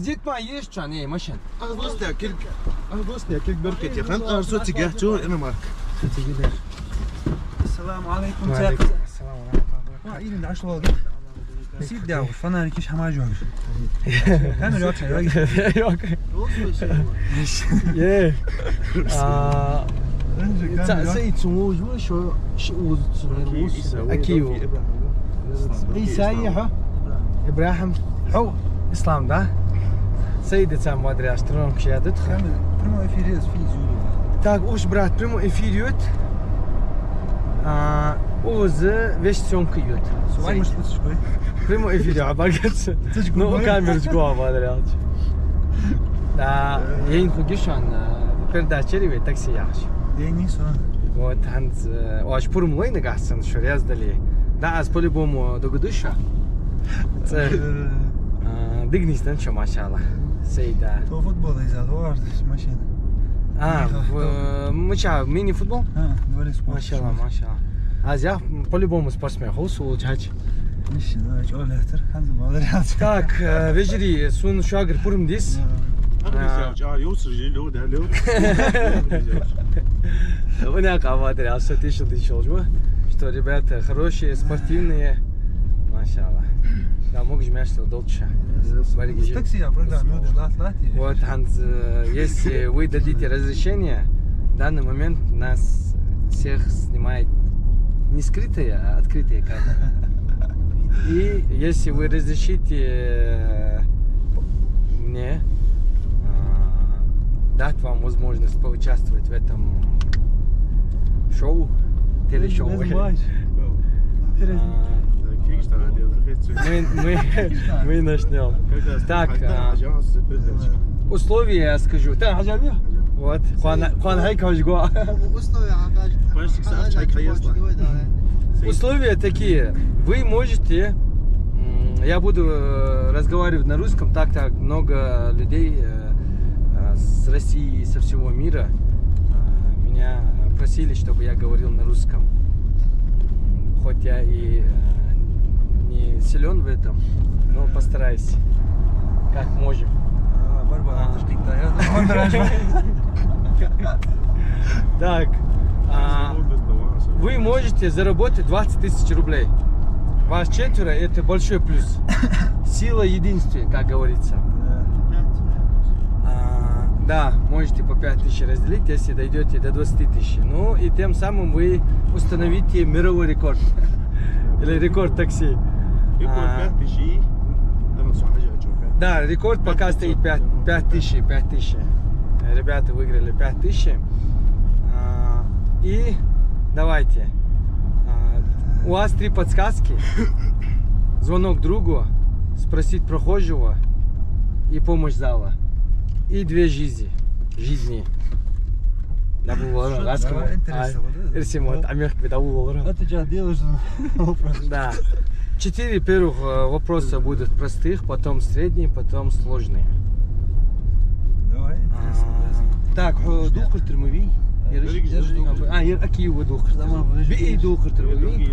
زيت ما يشان ايه مشان أغسطس كل بركة خان أرسل تجاه جو أنا مارك. السلام عليكم. وعليكم السلام ورحمة الله. ما إيد عشرة واقع. نسيت داوش فانا كيش حماج واقع. كان الوقت اوكي. يه. سيد سموج شو أكيو. اي سايحة ابراهيم حو اسلام ده سيدة سام ما ادري اشترون كشيادت بريمو افيريز في زولو تاك اوش برات بريمو افيريوت اوز فيشتون كيوت سواي مش شوي بريمو افيريو عباقت نو كاميرا جوا ما ادري اش لا ين خوجشان بردا تشري في تاكسي ياش يعني سو وتحنت واش برمو وين احسن شو رياز دلي دا از بوليبوم دوغدوشا دقني ستنشو ما شاء الله سيدة تو فوتبول إذا دوار ماشين مش ميني فوتبول دوري سبورت ما شاء الله ما شاء الله هذا بوليبوم سبورتسمان خوس وجهاج مش جول هتر هذا ما أدري تاك فيجري سون شاغر برم ديس هناك ما ادري عشان شو что ребята хорошие, спортивные, машалла. Да, могешь мясо долча. Такси я программирую лати. Вот, если вы дадите разрешение, в данный момент нас всех снимает не скрытая, а открытая камера. И если вы разрешите мне дать вам возможность поучаствовать в этом шоу, телешоу. Мы начнем. Так, условия я скажу. Вот, условия такие. Вы можете, я буду разговаривать на русском, так много людей с России и со всего мира меня просили, чтобы я говорил на русском. Хоть я и не силен в этом, но постараюсь, как можем. Так, вы можете заработать 20 тысяч рублей. Вас четверо, это большой плюс. Сила единства, как говорится. Да, можете по 5 тысяч разделить, если дойдете до 20 тысяч. Ну и тем самым вы установите мировой рекорд. Или рекорд такси. Да, рекорд пока стоит 5 тысяч. Ребята выиграли 5 тысяч. И давайте. У вас 3 подсказки. Звонок другу, спросить прохожего и помощь зала. И 2 жизни. Да, было ласково. Да. 4 первых вопроса будут простых, потом средние, потом сложные. Давай, так, духр термовий. Какие вы духр? И духр термовий.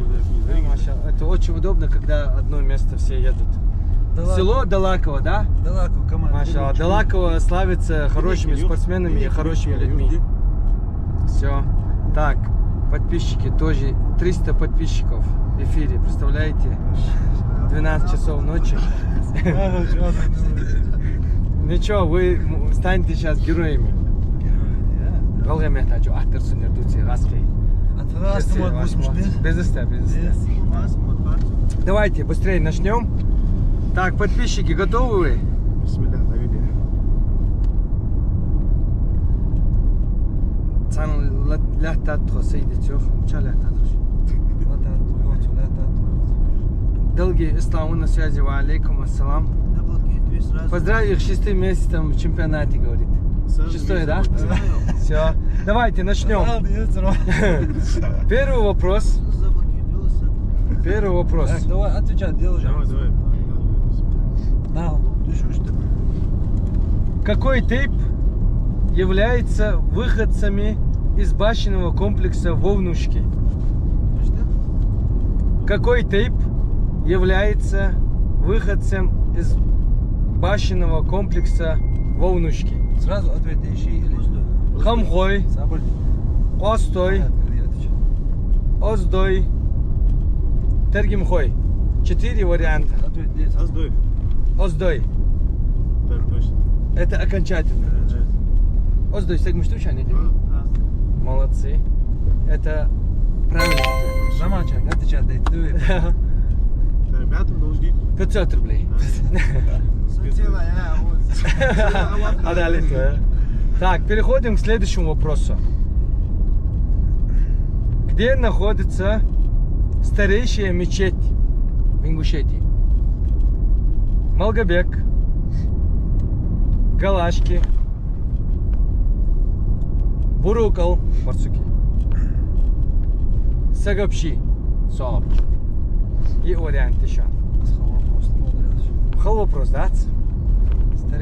Это очень удобно, когда одно место все едут. Село Далаково, да? Далаково, команда. Машалла. Далаково славится хорошими спортсменами и хорошими людьми. Все. Так, подписчики тоже. 300 подписчиков в эфире, представляете? 12 часов ночи. Ничего, вы станете сейчас героями. Давайте быстрее начнем. Так, подписчики, готовы вы? Долгий ислам на связи, ва алейкум ассалам. Поздравил их с 6-м месяцем в чемпионате, говорит. 6-й, да? Все. Давайте начнем. Первый вопрос. Так, давай, отвечай, делай. Какой тип является выходцами из башенного комплекса Вовнушки? Какой тип является выходцем из башенного комплекса Волнушки. Сразу ответ ищи или... Хамхой, Сабр. Костой, Отвечай. Оздой, Тергимхой. 4 варианта. Ответ есть. Аздой. Оздой. Так точно. Это окончательно. Оздой, что они делают? Молодцы. Это правильный ответ. Заманчик, отвечай, дай ты. Ребята должны. 500 рублей. Так, переходим к следующему вопросу. Где находится старейшая мечеть в Ингушетии? Малгобек, Галашки, Бурукал, Барсуки, Сагапши, Соапчи. И вариант еще. Хал вопрос, да?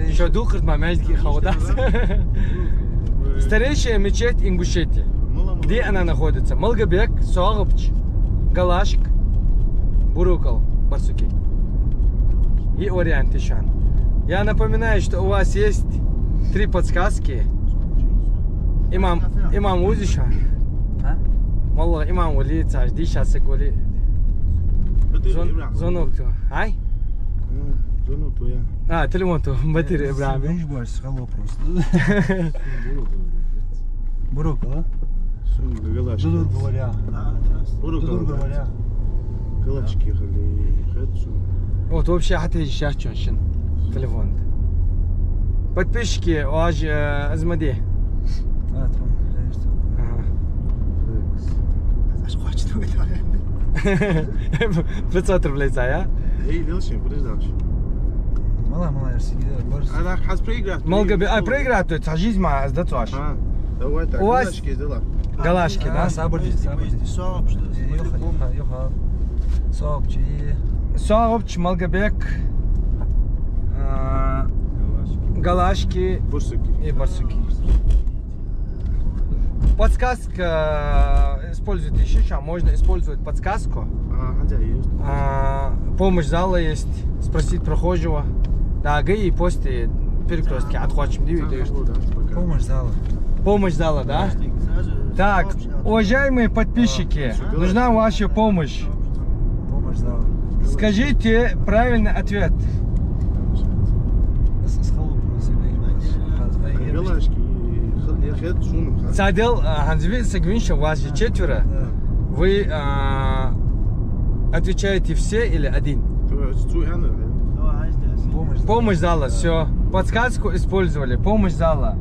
Еще духар мамельский хавадас. Старейшая мечеть Ингушетии. Где она находится? Малгобек, Соапчи, Галашк, Бурукал, Барсуки. И вариант еще. Я напоминаю, что у вас есть 3 подсказки. Имам Узиша. Малла имам Ули, цажди сейчас голи. Звонок то. Ай? Звонок то я. Телефон то. Батарея Ибрахим. Видишь, больше схало просто. Бурок, да? Галашки. Дуdur говоря. Дуdur говоря. Галашки ехали. Вот вообще хаты сейчас чёшин. Телефон. Подписчики, аж Азмади. Трон, конечно. Ага. 500 рублей за, я? Эй, Лилчин, будешь дальше? Мала, сидит, борс. Она has проиграть. Малгобек, проиграть, то есть жизнь ма сдаться. Давай так, У вас- Галашки сделала. Галашки, да? Сабр. Йоха. Соапчи. Соапчи, Малгобек, Галашки Бурсуки. и Барсуки. Подсказка используйте еще, что можно использовать подсказку. Хотя есть. Помощь зала есть, спросить прохожего. Да, и после перекрестки отходим. Помощь зала. Помощь зала, да? Так, уважаемые подписчики, нужна ваша помощь. Помощь зала. Скажите правильный ответ. С халупом себе. Галашки. Хед шумом. Садел, Ханзви Сагвинша, вас же 4. Вы отвечаете все или один? Помощь зала, все. Подсказку использовали. Помощь зала.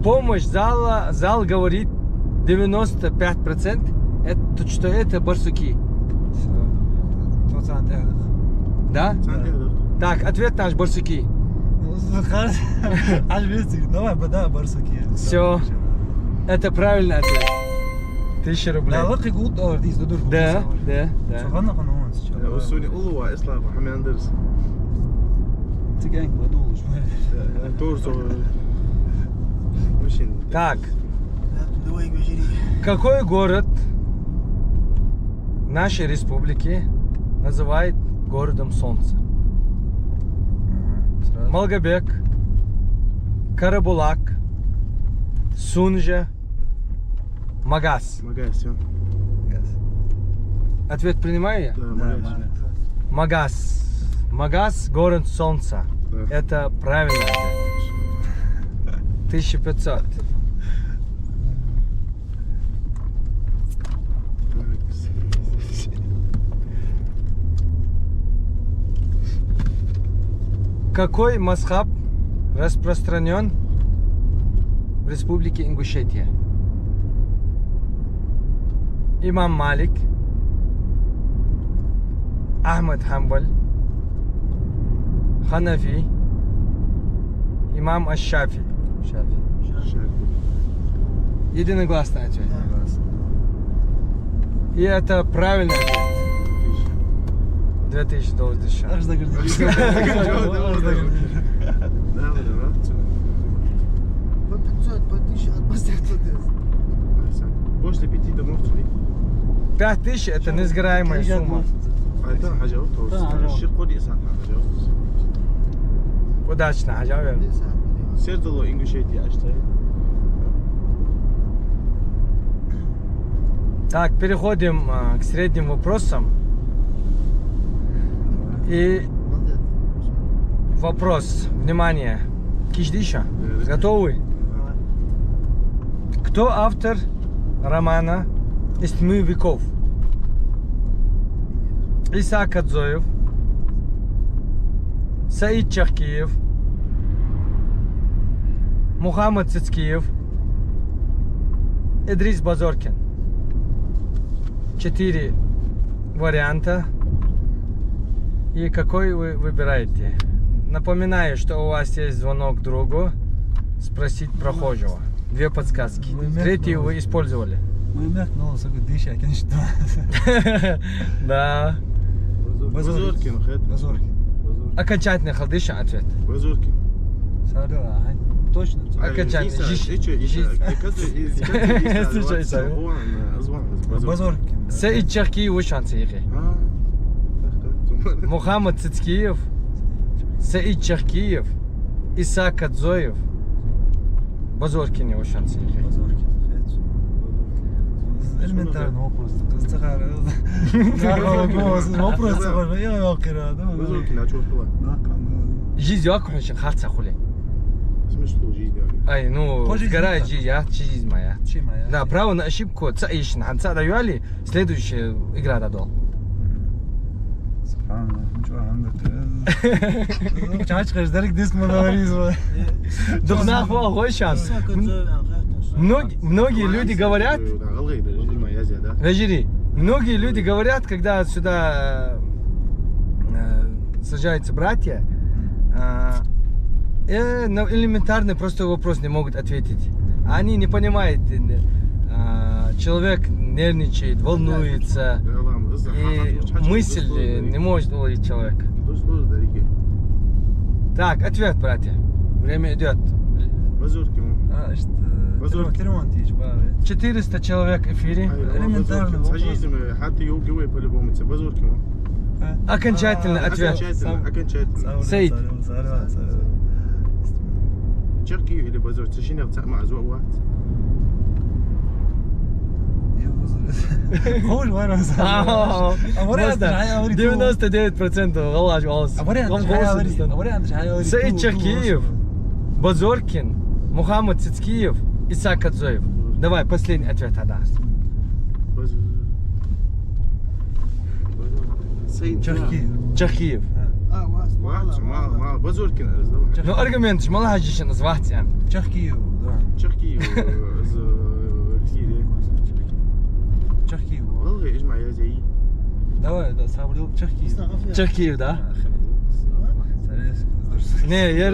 Помощь зала, зал говорит 95%, это, что это барсуки. Да? Так, ответ наш барсуки. Давай, да, барсуки. Все. Это правильный ответ. 1000 рублей. Да, вот и гуд, здесь дуdur. Да. Шахана ханон сейчас. Усуни улова ислам Хамяндерс. Ты гэнг подулуш. Торсо. Мужчин. Так. Какой город нашей республики называют городом солнца? Малгобек, Карабулак, Сунжа, Магас. Магаз, все. Ответ принимаю я? Да, Магаз. Магас. Магас, город солнца. Да. Это правильный ответ. 1500. Какой мазхаб распространен в республике Ингушетия? Имам Малик, Ахмад Хамбаль, Ханафи, имам Аш-Шафи. Единогласный ответ. И это правильный ответ. 2000 долларов дышал. Аж загордился. Да, да, да. По 500, по 1000 от последствия. После 5 домов цели. 5000 это несгораемая сумма. Это хажа. Ширкоди сад хажа. Удачно, Хажавер. Сердало Ингушетия, а что? Так, переходим к средним вопросам. И вопрос, внимание, Кишдиша, готовы? Кто автор романа «Из тьмы веков»? Исаак Адзоев, Саид Чахкиев, Мухаммад Цицкиев, Идрис Базоркин. 4 варианта. И какой вы выбираете? Напоминаю, что у вас есть звонок другу, спросить прохожего. 2 подсказки. 3 вы использовали. Да. Базоркин, Окончательный халдыша ответ. Базоркин. Точно. Окончательный. Базоркин. Саид Чахкиев шансы их. Мухаммад Цицкиев, Саид Чахкиев, Исаак Адзоев, Базоркин его шансы их. Элементарный вопрос. Вопрос. Базоркин, а что было? Жизнь очень харца хули. Смешно жизнь. Ай, ну, Позже сгорает жизнь, жизнь, жизнь моя. Да, право на ошибку. Цаиш на ханца даюали, следующая игра дадол. Духнах был шанс. Многие люди говорят, Режири, многие люди говорят, когда сюда сажаются братья, на элементарный просто вопрос не могут ответить. Они не понимают, человек нервничает, волнуется, и мысль не может уловить человека. Так, ответ, братья. Время идет. 400 человек в эфире. Элементарно. Окончательный ответ. Саид. Чахкиев или Базор? Тишина мع زوق واحد. 99% والله голос. Саид Чахкиев, Базоркин, Мухаммад Цицкиев, Исаак Адзоев. Давай, последний ответ отдаст. Чахкиев. مع بازوركن Ну, аргумент, мало хажишь назвать. Чахкиев, да. Чахкиев كثير Чахкиев. والله اجمع يا زي Давай, да, сабрил Чахкиев. Чахкиев, да? Не, ер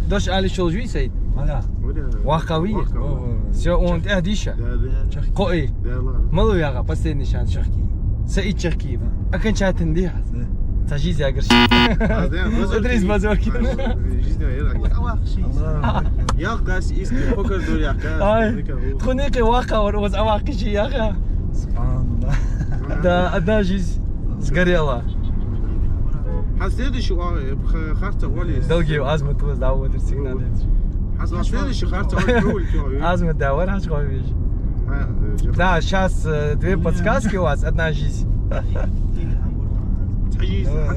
дош али шолжуй Саид. Мала. Вахави. Все, он эдиша. Кои. Малу яга, последний шанс. Чахкиев. Саид Чахкиев. Окончательный дия. Тажиз ягер. Идрис Базоркин. يا قاس اسمي فكر دول يا Ай, тхуники ваха воз авакиши яга. Субханаллах. Да, одна жизнь сгорела. следующий خارطة ولي Долгий азмат воз даводер сигнал. следующий خارطة ولي Азмат давар аж говиш. Да, сейчас 2 подсказки у вас, одна жизнь.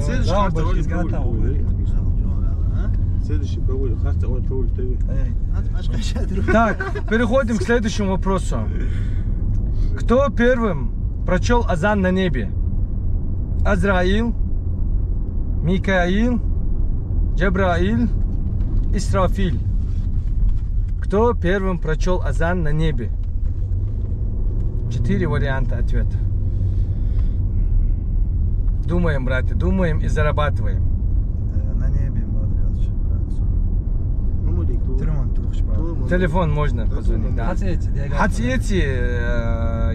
следующий خارطة ولي следующий проводит خارطة ولي проводит. Так, переходим к следующему вопросу. Кто первым прочел азан на небе? Азраил, Микаил, Джабраил, Исрафиль. Кто первым прочел азан на небе? 4 варианта ответа. Думаем, братья, думаем и зарабатываем. На небе мудрец. Телефон можно позвонить, да. Хацети,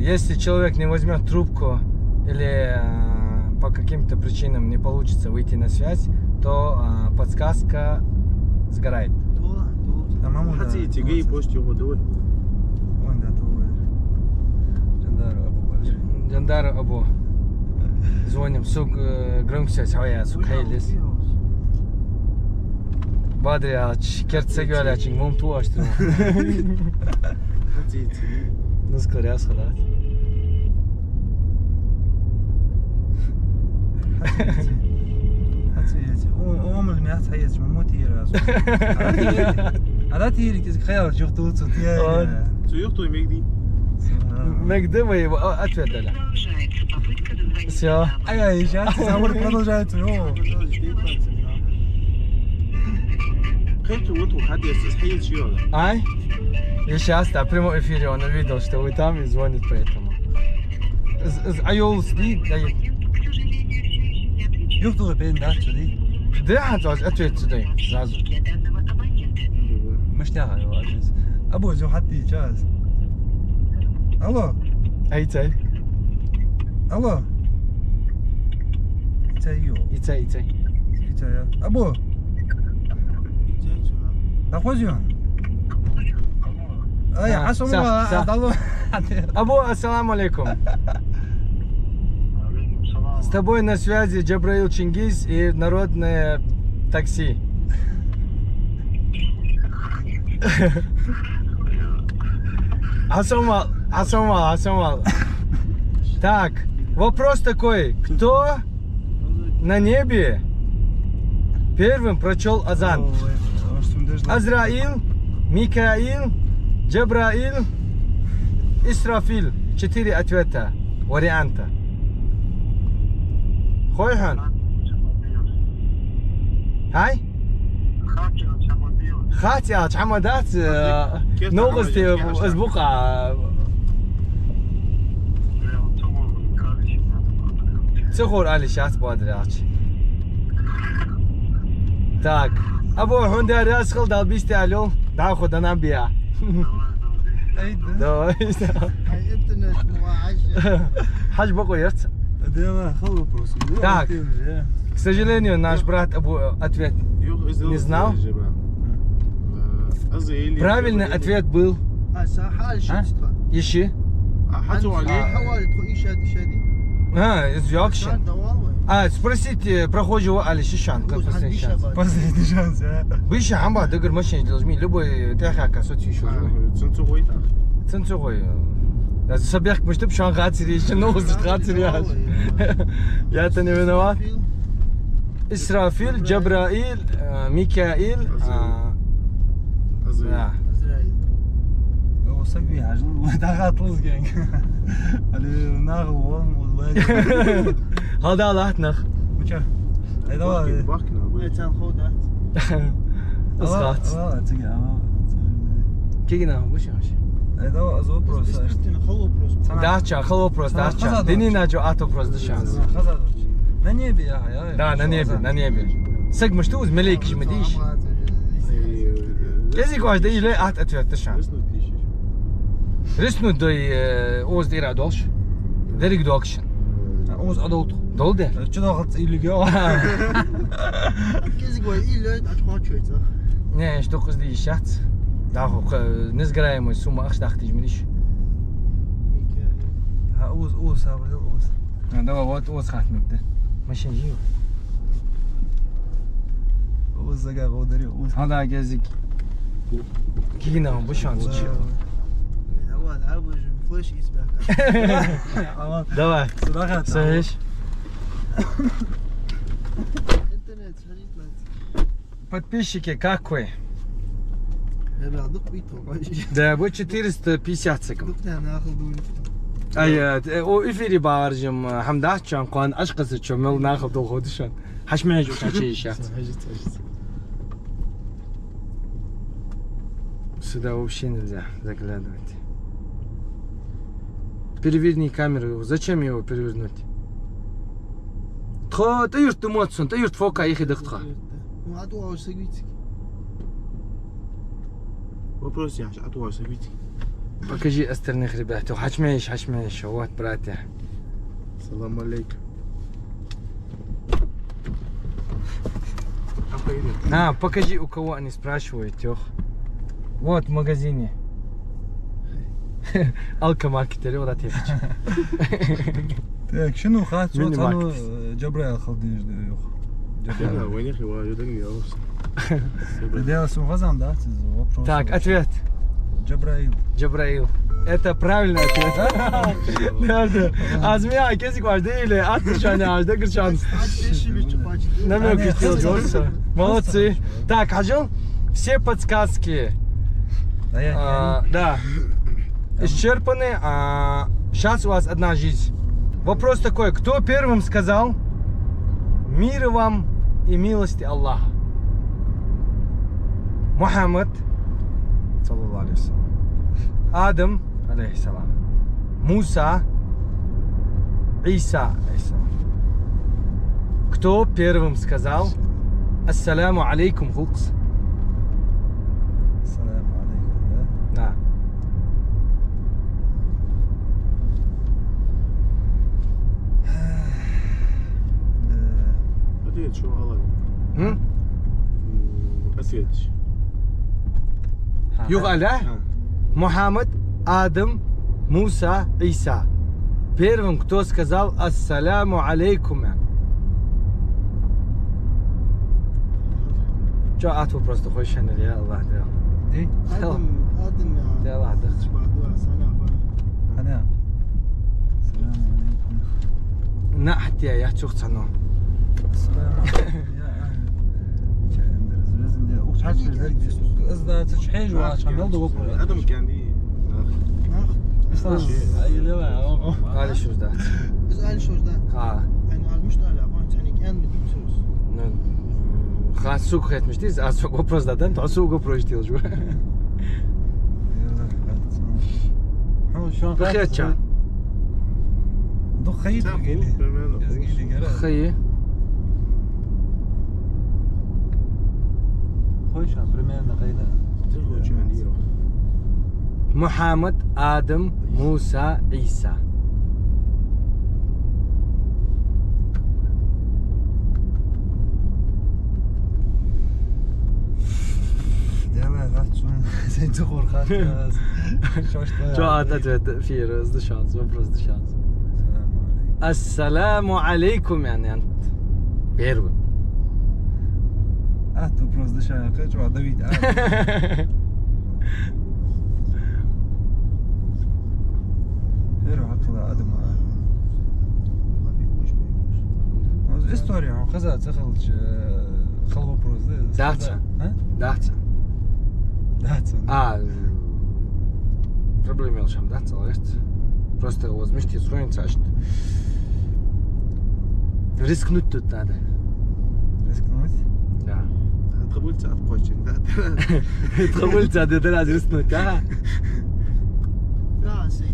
если человек не возьмет трубку или по каким-то причинам не получится выйти на связь, то подсказка сгорает. حتى جاي بوست يوم دول وين ده تو جندار ابو بكر Жандар Абу. Звоним. Сук громкость своя, сук хейлис. Badriyaç, kertse gölaçın mum tu açtırma. حتيتي نذكر يا صلاة. حتى أم المياه حياتي مو تيراس على تيري كذا خيال شوف توت تيار شو يخطو يمكدي مقدمة أتفت له. Все. أي شيء تصور продолжается خير وتو حد يستحيل شيء هذا Ай? И сейчас, да, прямой эфире он увидел, что вы там и звонит поэтому. Айол сидит, да, يخطو بين ده شدي да, ответ сюда, сразу. مش تاعي أبو زو حتى جاز الله Ай, цай, الله يتايو ицай. يتايا أبو أخوزيون أي حسن صح، صح. الله Абу, ассаламу алейкум. С тобой на связи Джабраил Чингиз и народное такси. Асамал. Так, вопрос такой. Кто на небе первым прочел азан? Азраил, Микаил, Джабраил, Исрафил. 4 ответа, варианта. Хойхан? Хай? خاتيا حمادات نوغستي أسبوع تخور علي شات بادرياتش Так, أبو هوندا راسخل دال بيستعلو دا خد أنا بيع давай هاي انترنت مواعج حاج بقويت ديما خلو просто Так. К сожалению, наш брат Абу ответ не знал. Правильный ответ был حال شتفا Ищи. حطوا عليه حوالي تخو شادي Из Йоркшир. دوالوي Спросите прохожего Али Шишан, как последний шанс. последний шанс Выше хамба, дыгр машин должны любой тяхака соци еще живой. ценцугой так Ценцугой. Das ist Sabach, bestimmt schon Ratsiri, ich noch aus Ratsiri. Ja, это не виноват. Исрафил, Джабраил, Микаил. Да. هو سقي عجل دغات لزقين على ناغو هذا لاتنخ. مچا هذا باكنا تان خودات Isgat. تيجا Кигина, мушаш. هذا ازو بروس خلو بروس Дача, хлопрос, дача. Денина джо атопрос да шанс. на небе я Да, на небе. Сэг мышты уз мелейки ж медиш. Язык ваш да или ат ответ да шанс. Реснут дой оз дира долш. Дерик докшн. اوز ادولت Долде? شنو ضغط اللي كيزي قوي إلا أتخوان شوية Не, что кыз ди шат. Да, незгораемый сумма ах дахтиж медиш. اوز صابر اوز Давай вот оз хатмекде. Машин жив. اوز زغا غودري اوز هذا جازك. Кигина, bu şans. هو العوج فلاش يسبح Давай. صراحه Слышь? انترنت خليت Подписчики, как вы? لا دق بيتو Да, будет 450 секунд. دقنا ناخذ دول Ay, o ifiri bağırcım hamdah çan kuan aşkısı çömel nakıl doğu düşen. Haşmaya şu şey işat. Сюда вообще нельзя заглядывать. Переверни камеру. Зачем его перевернуть? Ты юрт эмоцион, ты юрт фока их и дыхтха. ما عدوا على سجيتك вопрос я حطوا سويتي Покажи остальных ребят. Хачмеешь, вот, братья. السلام عليكم Покажи, у кого они спрашивают, Тёх. Вот в магазине. Алкомаркетер, вот это я хочу. Так شنو خات Mini صوت انا جبريل خلديش لا وين يا اخي واجدني يا رب. Дело с угазом, да? Вопрос. Так, ответ. Джабраил. Джабраил. Это правильный ответ. Nerede? Azmiya kesik var değil. Attı şu an ağaçta kırçan. Намек хотел Джорджа. Молодцы. Так, Хаджил, все подсказки Да, я да, исчерпаны. Сейчас у вас одна жизнь. Вопрос такой, кто первым сказал мир вам и милости Аллаха? Мухаммад, саллаллаху алейхи вассалям, Адам, алейхиссалам, Муса, Иса, алейхиссалам. Кто первым сказал ассаляму алейкум хукс? Салам алейкум, да? Да. Ответ شو غلط. М? أسيتش. Yok Allah. Мухаммад, Адам, Муса, Иса. Первым, кто сказал ассаляму алейкум. Что от вопрос ты хочешь, я Allah да. دي ادم يا الله دخل. أنا السلام عليكم. Na حتى يا تشوف صنو. السلام عليكم يا أهل. Kendiniz bizim de uçak sözler diyorsunuz. Izda تشحيج وعشان يلدو وقرا. هذا مكان دي. Hadi şurada. Biz aynı sözde. Ha. Yani almışlar ya. Ben senin en bildiğin söz. Хасук etmiştiz. Az çok вопрос zaten. Tasuk вопрос değil şu. شو بخير كان. دو خيط قالي خيي. خوش بريميرنا قيلا محمد، آدم، موسى، عيسى. يلا غاتشون زين تخور خاطر Şu an evet في hızlı şans, вопрос de şans. السلام عليكم. Assalamu alaikum yani. Первым. تو просто شاقة شو هذا بيت يروح أطلع أدم история خذها تخلج خلوا بروز Датсан. ها Датсан. داتسون Проблема yaşam Датсан есть. Просто возьмите страницу, что рискнуть тут надо. рискнуть Да. قبلت ساعة قوتشن قبلت هذا دراسة رسنوت ها. لا سي.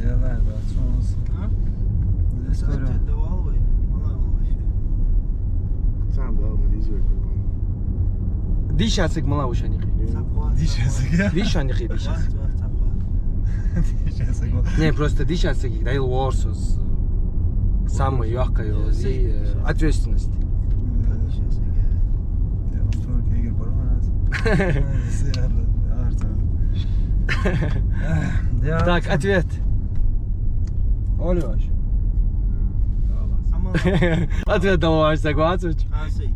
يلا داتسون ها؟ история والله والله. ساعة ده مديزي Diş asık mı la uşan yıkı? ديش هسه Diş an yıkı diş asık. ديش هسه Не, просто diş asık дайл ворсус. Самый легкой ответственность. Так, ответ. Олюш. Ответ давай, согласен? ها سي.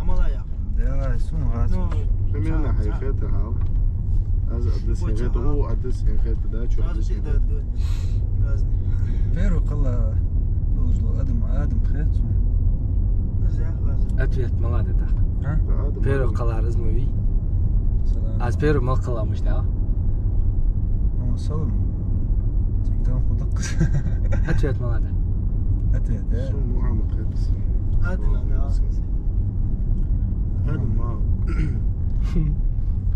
عملا يا. يلا سون غاسو فمينا حيخيتها هاو از ادس هيخيت هو ادس هيخيت ده شو ادس هيخيت لازم. بيرو قلا دوزلو ادم خيت Ответ, молодец. ها Первый каларыз муви. سلام Az первый mal kalamış da. هو سلام تقدر خدق Ответ, молодец. اتيت شو محمد خيت هذا لا. هذا ما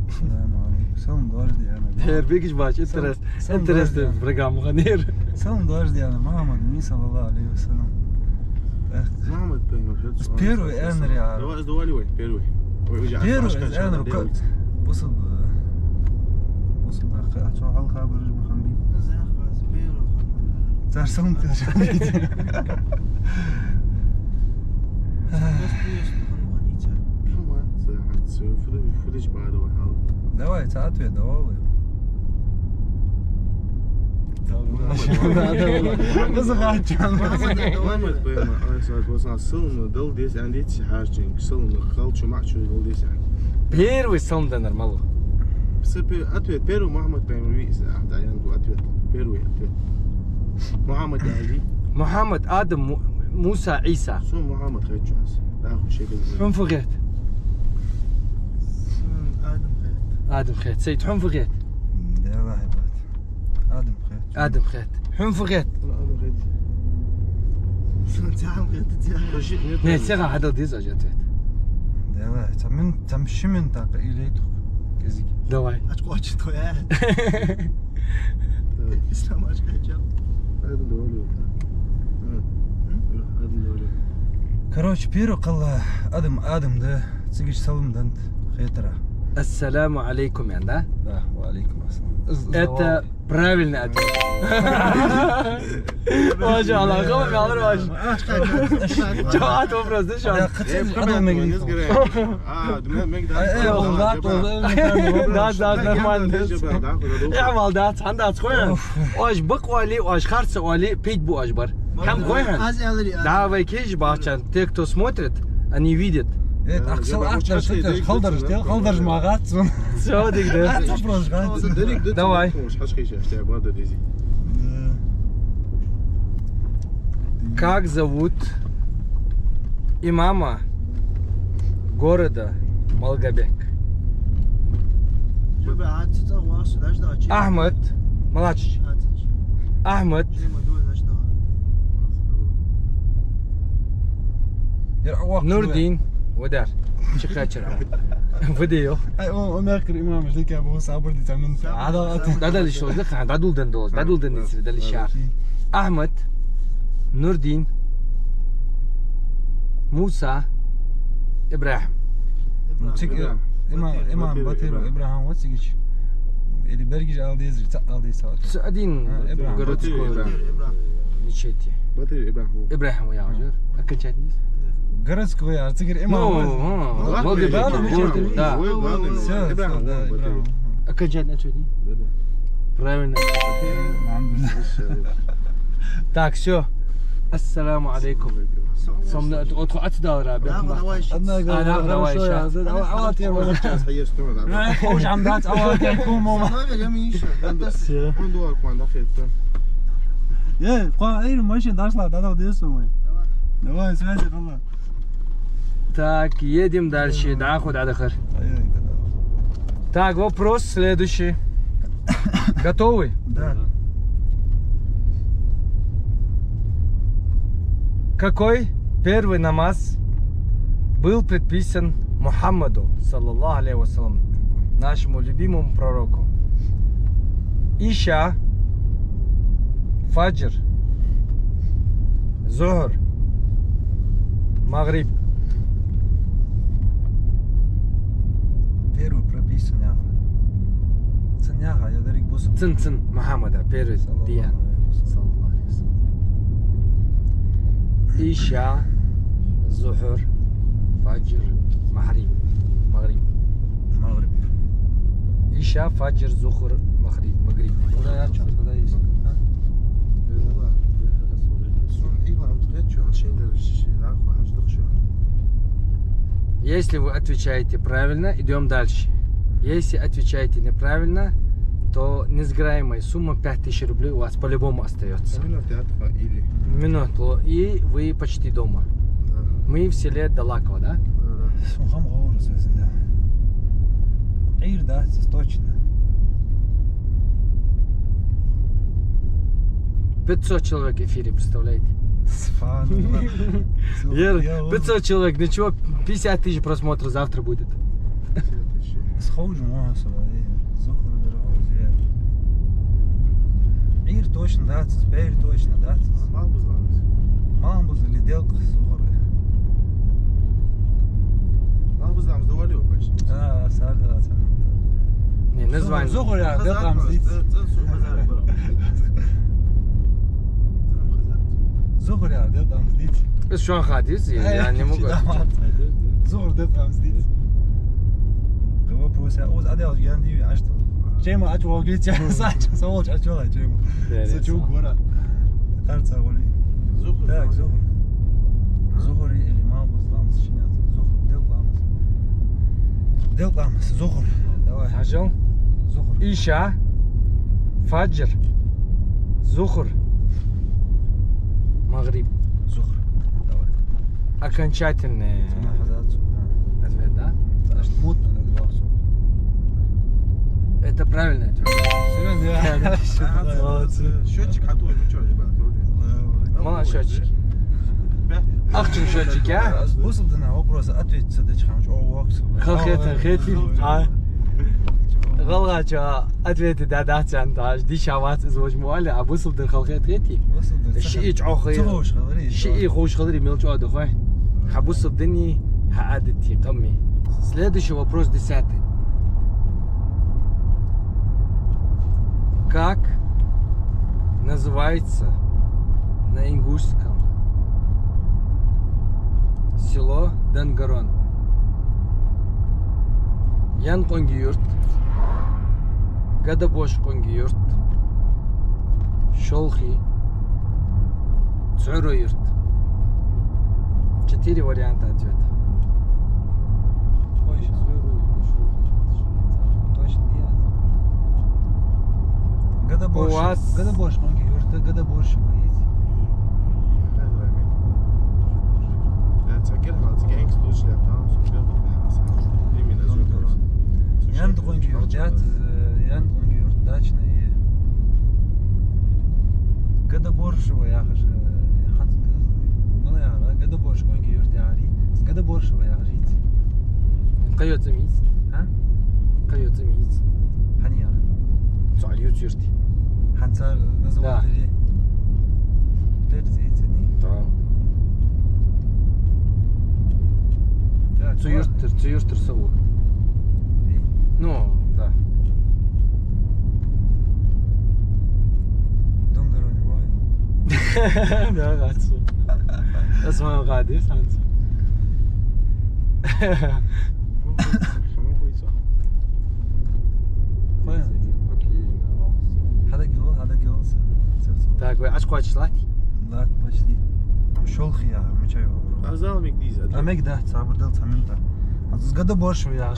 السلام عليكم سلام دواجدي انا Her bir kişi baş interesting program mıganir. سلام دواجدي انا محمد مين صلى الله عليه وسلم محمد بينو خيت بيرو انر يا عرب دواز دوالي وين بيرو بيرو انر بصب بصب شو حلقه برج مخمبي صار سلام ترجمت شو ما تسوي فدش بعده وحاول دواي ساعات في دواوي Nasıl kaçacaksın? محمد بيما عليه الصلاة والسلام صلنا دل ديس عندي تسحارجين صلنا خلشوا معشوا دل ديس عندي Первый сам да нормально. بس أتويت بيرو محمد بيما ويس أحد عيان بو أتويت بيرو أتويت محمد عندي محمد آدم موسى عيسى. شو محمد خير شو تاخذ شيء حن فغيت. آدم خيط. آدم خيت. سيد حن فغيت. يا الله يبارك. آدم خيط. آدم خيت. حن فغيت. أنا خير شلون تعم خيط نه سيغا هذا ديز أجت. يا الله تم شمن تاق إليتو كذي. دواي. أشكو أشتو يا إسلام أشكو جاب هذا دولي هذا دولي Короче, первый قال آدم ده تيجي سلم دنت خيترا. السلام عليكم يعني да? Да, وعليكم السلام. Это правильный ответ. Маша Allah, قوم يا عمر ماشي. جوات вопрос, да что? Да, нормально. اعمل دات عندها تخوين. واش بقوالي واش خارصة والي пить бу аж бар. Хам коин. Давай кеш бачан. Те, кто смотрит, они видят. Это Аксел Ахтер, что ты халдерж магат. Все, дик да. Давай. Как зовут имама города Малгобек? Ахмед младший. Ахмед Нурдин ودار شكاتشر فيديو أي ما يذكر إمام مش ذيك أبو صابر دي تعمل هذا اللي شو ذكر عند عدول دندوز عدول دندس ده اللي شعر أحمد نوردين موسى إبراهيم إمام بطيرو إبراهيم واتسيج اللي برجع على يزري على ساعات سعدين قرطسكو نشيتي بطير إبراهيم ويا عجر أكل شاتنيس قرطسكو يا أرتقر إمام إبراهيم أكل شاتنا شدي правильно так все السلام عليكم صمنا أتخذت دورة أنا روايش خوش عم دات أوقات كومو يا قايل ماشي داشلا ده ده اسمه давай связи الله так едем дальше нахуй до хер так вопрос следующий готовы да какой первый намаз был предписан Мухаммаду саллаллаху алейхи вассалам, нашему любимому пророку? Иша, Фаджр, Зухр, Магриб. Первый прописан яга. Цин яга, я дарик бусу. Цин Мухаммада, первый дия. إيشا زهر فجر مغرب إيشا فجر زهر مغرب Burada ya çok da iyi. Если вы отвечаете правильно, идем дальше. Если отвечаете неправильно, то несгораемая сумма 5000 рублей у вас по-любому остается. Минуту, и вы почти дома. Мы в селе Далаково, да? Сухам говорю сөзінде. Ир, да, точно. 500 человек в эфире, представляете? 500 человек, ничего, 50 000 просмотров завтра будет. Схожу, но Ир точно, да, Бейр точно, да. Мамбуз или Делка, Зухр. Мамбуз нам сдавали его почти. Сарда. Не, название. Зухр, я Делка мздит. Зухр, я Делка мздит. بس شلون خاديز يعني مو Зухр, Делка мздит. Вопрос, я оз адел, я не вижу, что. Чема ач вогич сач соолч ачола чема. Сачу гора. Тарца голи. Зухр. Так, зухр. Зухр или мамус ламс чинят. Зухр дел ламс. Дел ламс зухр. Давай. Ажал. Зухр. Иша. Фаджр. Зухр. Магриб. Зухр. Давай. Окончательный Сама хазат. ответ, да? Значит, мутно так два. Это правильный ответ. Счетчик хатуй, ну что, ребят? Мало счетчики. Ахчун счетчики, а? Бусл на вопрос ответить садачхан. О, вокс. Халхети. Галгача ответы да датсан даш дишават зож муали абусл дер халхет хети. شيء عخي شيء خوش خضري ملچ адухай. Хабус дни хаадти камми. Следующий вопрос 10. Как называется на ингушском село Дангарон? Ян Конгиюрт, Гадабош Конгиюрт, Шолхи, Цуруюрт. 4 варианта ответа. У вас... Гада больше, ноги юрта, гада больше боится. Ян ноги юртят, ян ноги юрт дачный. Гада больше бояхаш. Гада больше ноги юртяри. Гада больше бояхит. Кайотса миц. А? Кайотса миц. Хания. Цалют юрти. Ханцар называют ли? Терзейцени. Да. Цуюртер сову. Ну, да. Дунгарони вай. Да, гацу. Das war gerade ist Hans. هذا جول Так, вы аж хочешь слать? لا почти شولخي يا مچاي Азал мигдиза. امك ده صابر دل تمنتا از гада больше я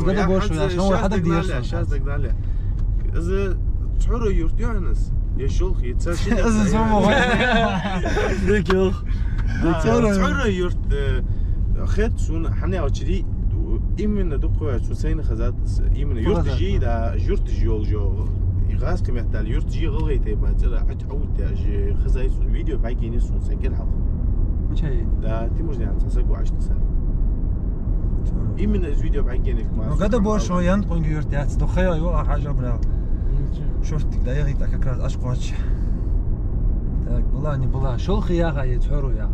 гада больше я شنو هذا دير شاز دغدالي از تحرو يورتيانس يا شولخي تساشي از سمو Декил. تحرو يورت خد شون حنا очери именно докоя сусейн хазат именно юрт жи да юрт жол жо игас кемтал юрт жи гылгыйте бачара ачаут жи хазай су видео байгини сун сакер хал مچاي да ты можно тасагу аштса именно из видео байгини ما гада больше ян قونги юрт яц дохая يو حاجه бра شورتك да ягит как раз аж коч так была не была شولخي я гаит حرو я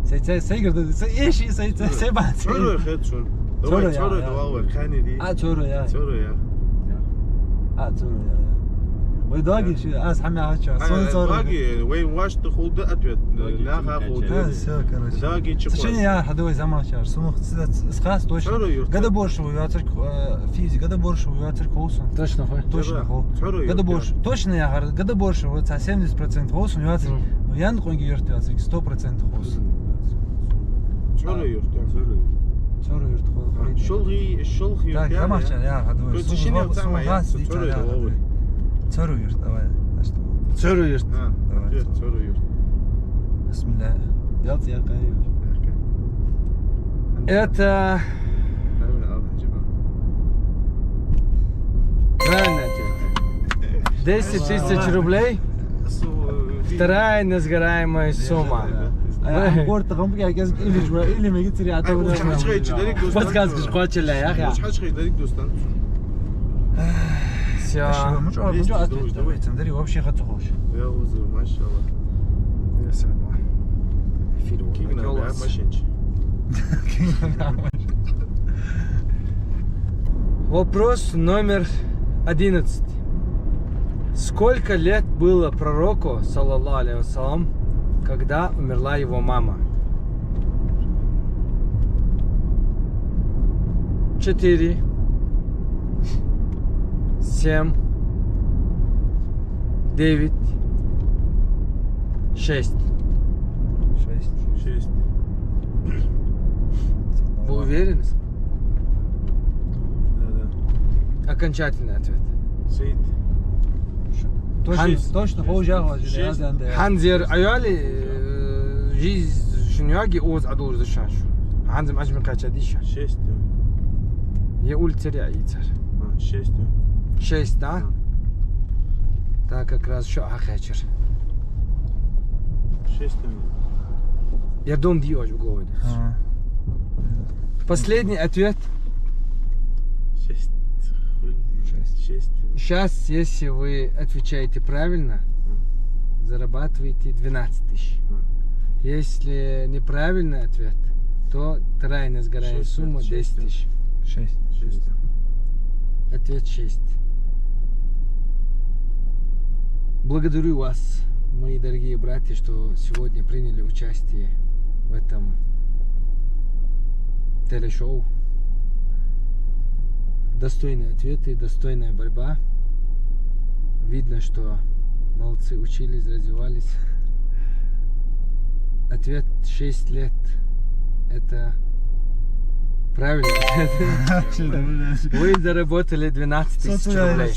سي гырды эши сей бат تحرو خد شون تحرو دوا كاني دي تحرو يا تحرو يا تحرو يا ويداقي شي اس حمي عاشا صور باقي وين واش تخود اتوت لا خود все короче داقي تشوف Сочинение я ходой замачар, сумах схас точно. Гада больше уятер физи, гада больше уятер колсон. Точно хой. Точно хол. Гада больше. Точно я гар, гада больше вот 70% колсон уятер. Но ян конги юрт уятер 100% колсон. تحرو يورت Чоро юрт хол. شولخي Так, замачар я ходой. Сочинение там я Чоро юрт, давай. Цуруюрт. давай تحرو يورت Бисмилlah. Делать я кайф. Это правильный ответ. 10 тысяч рублей. Вторая несгораемая сумма. Порта гам газ или мегитри атабу. Подсказки хочешь ли я? Все. Мучо ответ. Давай, смотри, вообще хочу хочешь. يا وزير ما شاء الله يا سلام. كيف نلعب ماشينش Вопрос номер 11. Сколько лет было пророку, саллаллаху алейхи вассалам, когда умерла его мама? 4, 7, 9, 6. 6. Вы уверены? Да. Окончательный ответ. 6. точно хожа Шесть. Ханзер аяли жизнь шнуаги оз адур зашаш. Ханзем ажми качадиша. 6. Я ультеря яйцар. 6. 6, да? Так как раз что ахечер. 6. Я дом диож уговор. Последний ответ. 6. 6. Сейчас, если вы отвечаете правильно, зарабатываете 12 тысяч. Если неправильный ответ, то тройная сгорает Шесть, сумма шесть, 10 тысяч. 6. Ответ 6. Благодарю вас, мои дорогие братья, что сегодня приняли участие в этом телешоу. Достойные ответы, достойная борьба. Видно, что молодцы учились, развивались. Ответ 6 лет. Это правильно. Вы заработали 12 тысяч рублей.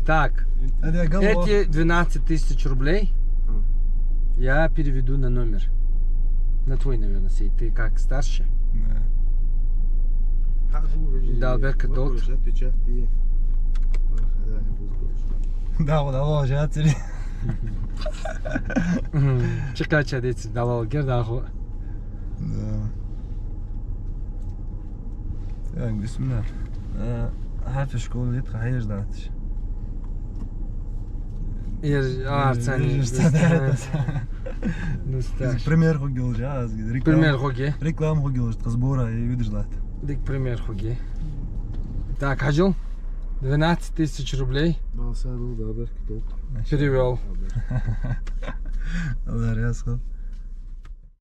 Так, эти 12 тысяч рублей я переведу на номер. На твой, наверное, сей. Ты как старший? Да, Алберка долг. Да, вот алло, жатери. Чекай, чадец, давал гердаху. Да. Так, бисмилlah. Harf школу лет хайж датш. Арцани. Ну сташ. Пример хугил жаз. Пример хуги. Реклама хугил, что сбора и видишь лат. Дик пример хуги. Так, Хаджил, 12 тысяч рублей перевел. Allah razı olsun.